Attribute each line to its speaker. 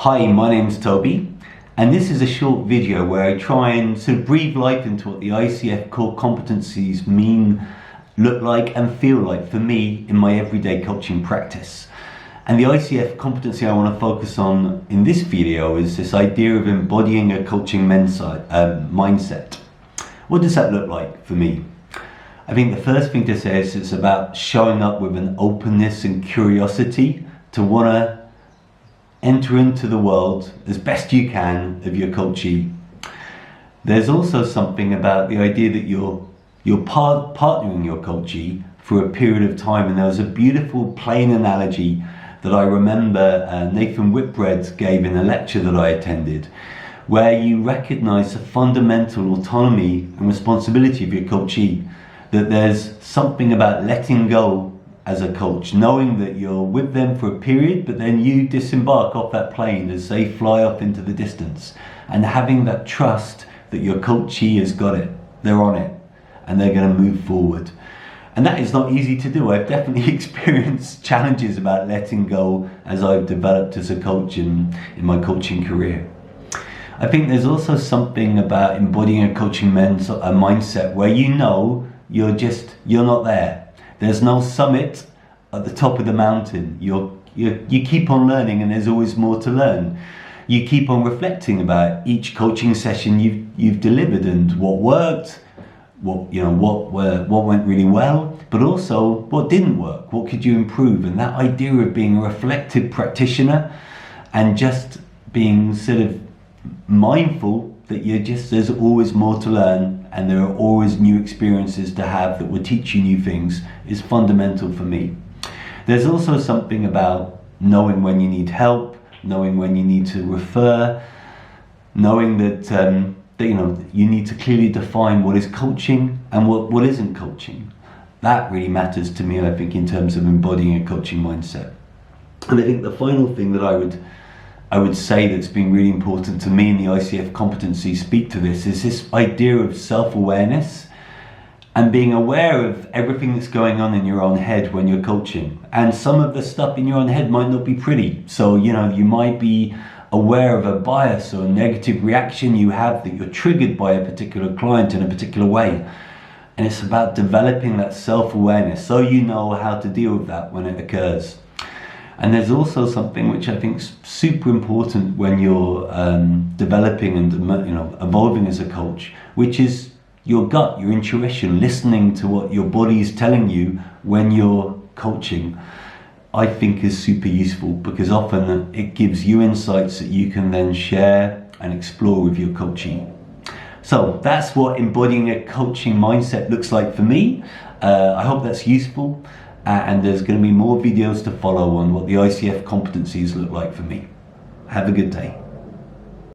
Speaker 1: Hi, my name's Toby, and this is a short video where I try and sort of breathe life into what the ICF Core Competencies look like and feel like for me in my everyday coaching practice. And the ICF competency I want to focus on in this video is this idea of embodying a coaching mindset. What does that look like for me? I think the first thing to say is it's about showing up with an openness and curiosity to want to enter into the world as best you can of your coachee. There's also something about the idea that you're partnering your coachee for a period of time, and there was a beautiful plain analogy that I remember Nathan Whitbread gave in a lecture that I attended, where you recognize the fundamental autonomy and responsibility of your coachee, that there's something about letting go as a coach, knowing that you're with them for a period, but then you disembark off that plane as they fly off into the distance, and having that trust that your coachee has got it, they're on it, and they're going to move forward. And that is not easy to do. I've definitely experienced challenges about letting go as I've developed as a coach in my coaching career. I think there's also something about embodying a coaching mindset where you know you're not there. There's no summit at the top of the mountain. You keep on learning, and there's always more to learn. You keep on reflecting about each coaching session you've delivered and what worked, what went really well, but also what didn't work. What could you improve? And that idea of being a reflective practitioner and just being sort of mindful that there's always more to learn, and there are always new experiences to have that will teach you new things, is fundamental for me. There's also something about knowing when you need help, knowing when you need to refer, knowing that you need to clearly define what is coaching and what isn't coaching. That really matters to me, I think, in terms of embodying a coaching mindset. And I think the final thing that I would say that's been really important to me in the ICF competency speak to this is this idea of self-awareness and being aware of everything that's going on in your own head when you're coaching. And some of the stuff in your own head might not be pretty. So, you might be aware of a bias or a negative reaction you have that you're triggered by a particular client in a particular way. And it's about developing that self-awareness so you know how to deal with that when it occurs. And there's also something which I think is super important when you're developing and evolving as a coach, which is your gut, your intuition, listening to what your body is telling you when you're coaching. I think is super useful because often it gives you insights that you can then share and explore with your coachee. So that's what embodying a coaching mindset looks like for me. I hope that's useful. And there's going to be more videos to follow on what the ICF competencies look like for me. Have a good day.